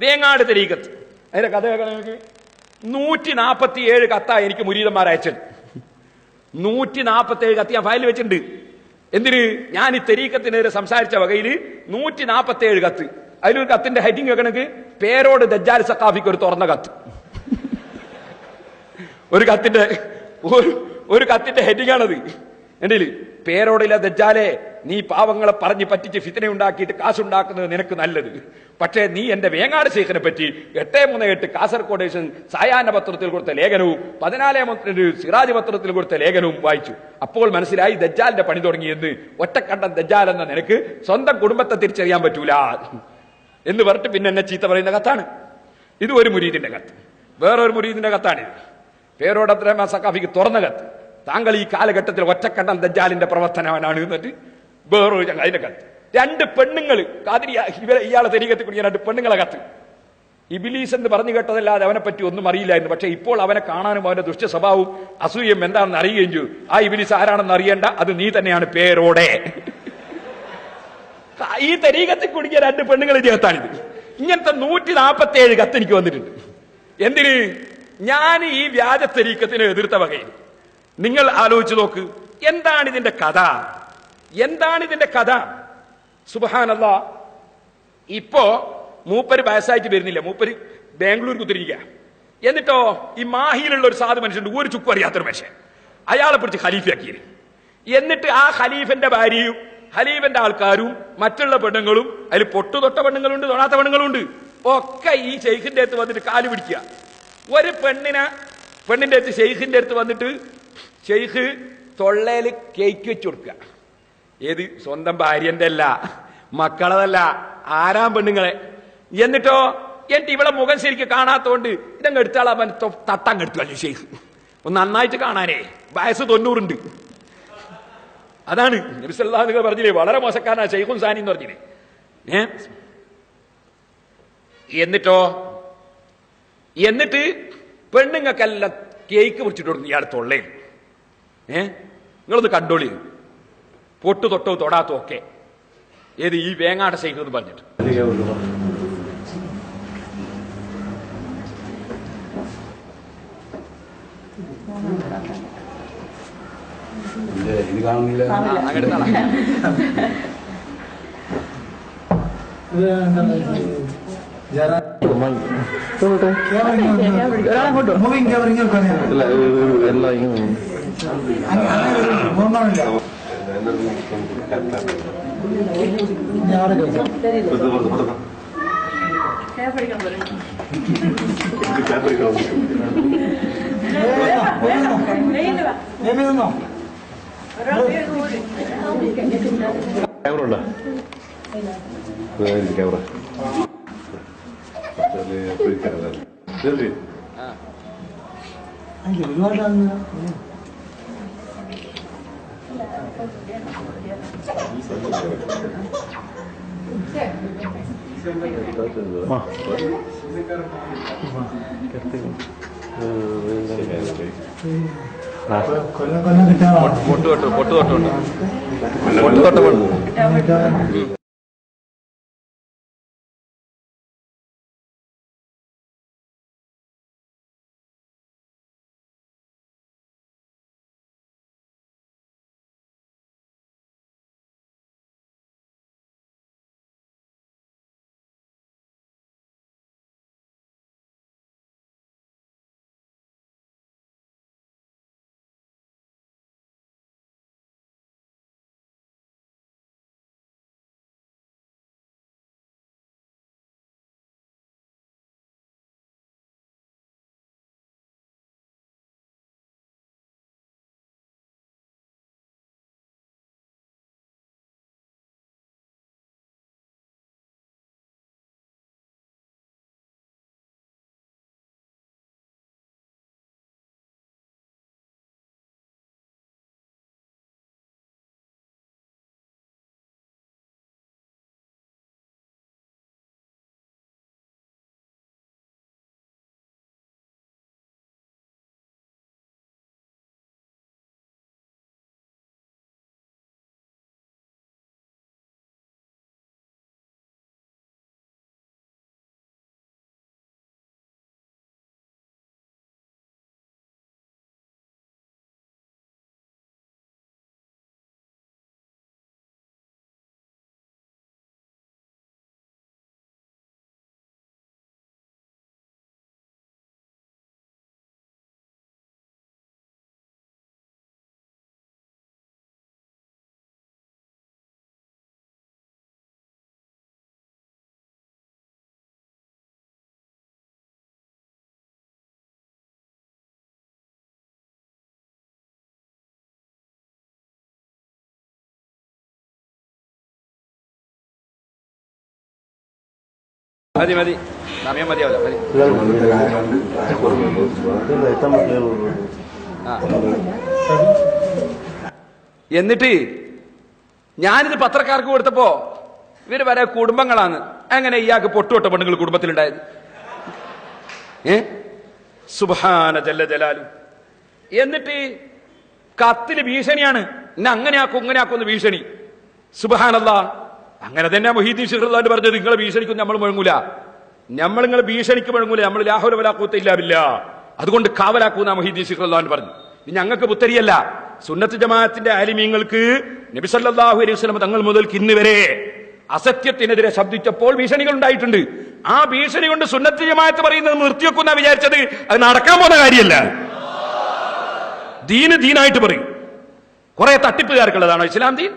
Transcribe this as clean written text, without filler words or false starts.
വേങ്ങാട് തരീക്കത്ത്. അതിന്റെ കഥ കേൾക്കണമെങ്കിൽ 147 കത്താ എനിക്ക് മുരീദന്മാർ അയച്ചത്. 147 കത്ത് ഞാൻ ഫയലിൽ വെച്ചിട്ടുണ്ട്. എന്തിന്? ഞാൻ ഈ തെരീക്കത്തിനെതിരെ സംസാരിച്ച വകയിൽ 147 കത്ത്. അതിലൊരു കത്തിന്റെ ഹെഡിങ് വെക്കണമെങ്കിൽ പേരോട് ദജ്ജാൽ സഖാഫിക്ക് ഒരു തുറന്ന കത്ത്. ഒരു കത്തിന്റെ ഹെഡിങ് ആണത്. എന്റെ പേരോടില്ല ദജ്ജാലെ, നീ പാവങ്ങളെ പറഞ്ഞ് പറ്റിച്ച് ഫിത്ന ഉണ്ടാക്കിയിട്ട് കാശുണ്ടാക്കുന്നത് നിനക്ക് നല്ലത്. പക്ഷേ നീ എന്റെ വേങ്ങാട് ശൈഖിനെ പറ്റി 838 കാസർഗോഡ് സായാഹ്ന പത്രത്തിൽ കൊടുത്ത ലേഖനവും 14 സിറാജ് പത്രത്തിൽ കൊടുത്ത ലേഖനവും വായിച്ചു. അപ്പോൾ മനസ്സിലായി ദജ്ജാലിന്റെ പണി തുടങ്ങിയെന്ന്. ഒറ്റക്കണ്ടം ദജ്ജാൽ എന്ന നിനക്ക് സ്വന്തം കുടുംബത്തെ തിരിച്ചറിയാൻ പറ്റൂല എന്ന് പറഞ്ഞിട്ട് പിന്നെ എന്നെ ചീത്ത പറയുന്ന കത്താണ് ഇത്. ഒരു മുരീദിന്റെ കത്ത്. വേറൊരു മുരീദിന്റെ കത്താണിത്. പേരോട് അബ്ദുറഹ്മാൻ സഖാഫിക്ക് തുറന്ന കത്ത്. താങ്കൾ ഈ കാലഘട്ടത്തിൽ ഒറ്റക്കണ്ടം ദജ്ജാലിന്റെ പ്രവർത്തനമാണ് എന്നിട്ട് വേറൊരു അതിന്റെ കത്ത്. 2 പെണ്ണുങ്ങൾ ഇയാളെ തെരീക്കത്തിൽ കുടിക്കാൻ 2 പെണ്ണുങ്ങളെ കത്ത്. ഇബിലീസ് എന്ന് പറഞ്ഞു കേട്ടതല്ലാതെ അവനെ പറ്റി ഒന്നും അറിയില്ലായിരുന്നു. പക്ഷെ ഇപ്പോൾ അവനെ കാണാനും അവന്റെ ദുഷ്ട സ്വഭാവവും അസൂയം എന്താണെന്ന് അറിയുകയും ചെയ്തു. ആ ഇബിലീസ് ആരാണെന്ന് അറിയേണ്ട, അത് നീ തന്നെയാണ് പേരോടെ. ഈ തെരീക്കത്തിൽ കുടിക്കാൻ 2 പെണ്ണുങ്ങൾ കത്താണിത്. ഇങ്ങനത്തെ 147 കത്ത് എനിക്ക് വന്നിട്ടുണ്ട്. എന്തിന്? ഞാൻ ഈ വ്യാജ തെരീക്കത്തിനെ എതിർത്ത വകയിൽ. നിങ്ങൾ ആലോചിച്ച് നോക്ക്, എന്താണ് ഇതിന്റെ കഥ? സുബ്ഹാനല്ലാഹ്. ഇപ്പോ മൂപ്പര് വയസ്സായിട്ട് വരുന്നില്ല. മൂപ്പര് ബാംഗ്ലൂർ കുത്തിരിക്കുക. എന്നിട്ടോ ഈ മാഹിയിലുള്ള ഒരു സാധു മനുഷ്യണ്ട്, ഒരു ചുക്കും അറിയാത്തൊരു മനുഷ്യൻ, അയാളെ പിടിച്ച് ഖലീഫയാക്കിയത്. എന്നിട്ട് ആ ഖലീഫന്റെ ഭാര്യയും ഖലീഫന്റെ ആൾക്കാരും മറ്റുള്ള പെണ്ണുങ്ങളും, അതിൽ പൊട്ടുതൊട്ട പെണ്ണുങ്ങളുണ്ട്, തൊടാത്ത പെണ്ണുങ്ങളുണ്ട്, ഒക്കെ ഈ ഷെയ്ഖിന്റെ അടുത്ത് വന്നിട്ട് കാല് പിടിക്കുക. ഒരു പെണ്ണിന്റെ അടുത്ത് ഷെയ്ഖിന്റെ അടുത്ത് വന്നിട്ട് ഷെയ്ഖ് തൊള്ളേല് കേക്ക് വെച്ചു കൊടുക്കുക. ഏത്? സ്വന്തം ഭാര്യന്റെ അല്ല, മക്കളതല്ല, ആരാം പെണ്ണുങ്ങളെ. എന്നിട്ടോ ഇവിടെ മുഖം ശരിക്കും കാണാത്തോണ്ട് ഇതങ്ങ് എടുത്താളാൻ തട്ടങ്ങ് എടുത്തു അല്ലേ ഷെയ്ഖ്. ഒന്ന് നന്നായിട്ട് കാണാനേ. വയസ്സ് 90 ഉണ്ട്. അതാണ് നബി സല്ലല്ലാഹു അലൈഹി വസല്ലം പറഞ്ഞില്ലേ, വളരെ മോശക്കാരനാണ് ഷെയ്ഖുൻ സാനി എന്ന് പറഞ്ഞില്ലേ. എന്നിട്ട് പെണ്ണുങ്ങൾക്കെല്ലാം കേക്ക് പിടിച്ചിട്ട് കൊടുക്കും ഇയാൾ തൊള്ളേ. നിങ്ങളൊന്ന് കണ്ടോളി, പൊട്ടു തൊട്ടോ തൊടാത്തോ ഒക്കെ. ഏത്? ഈ വേങ്ങാട് ഷെയ്ഖ് എന്ന് പറഞ്ഞിട്ട്. പൊട്ടു മതി മതി, സമയം മതിയാവില്ല, മതി. എന്നിട്ട് ഞാനിത് പത്രക്കാർക്ക് കൊടുത്തപ്പോ ഇവര് വരെ കുടുംബങ്ങളാണ്. എങ്ങനെ ഇയാൾക്ക് പൊട്ടുപൊട്ട പെണ്ണുങ്ങൾ കുടുംബത്തിലുണ്ടായത്? സുബ്ഹാന ജല്ല ജലാലു. എന്നിട്ട് കത്തില് ഭീഷണിയാണ്, ഇന്ന അങ്ങനെയാക്കും ഇങ്ങനെയാക്കും ഭീഷണി. സുബ്ഹാനല്ലാഹ്. അങ്ങനെ തന്നെ മുഹീദ്ദീൻ ശിഖ്റുല്ലാഹി പറഞ്ഞത്, നിങ്ങളെ ഭീഷണിക്കും നമ്മൾ മുഴങ്ങൂല, നിങ്ങളെ ഭീഷണിക്ക് മുഴങ്ങൂല, നമ്മൾ ലാ ഹൗല വലാ ഖുവത ഇല്ലാ ബില്ലാഹ്, അതുകൊണ്ട് കാവലാക്കൂന്ന മുഹീദ്ദീൻ ശിഖ്റുല്ലാഹി പറഞ്ഞു. ഇത് ഞങ്ങൾക്ക് പുത്തരിയല്ല, സുന്നത്ത് ജമാഅത്തിന്റെ ആലിമീങ്ങൾക്ക് നബി സല്ലല്ലാഹു അലൈഹി വസല്ലം തങ്ങൾ മുതൽക്ക് ഇന്ന് വരെ അസത്യത്തിനെതിരെ ശബ്ദിച്ചപ്പോൾ ഭീഷണികൾ ഉണ്ടായിട്ടുണ്ട്. ആ ഭീഷണി കൊണ്ട് സുന്നത്ത് ജമാഅത്ത് പറയുന്നത് നിർത്തിവെക്കുന്ന വിചാരിച്ചത് അത് നടക്കാൻ പോകുന്ന കാര്യമല്ല. ദീന് ദീനായിട്ട് പറയും. കുറെ തട്ടിപ്പുകാർക്കുള്ളതാണോ ഇസ്ലാം ദീൻ?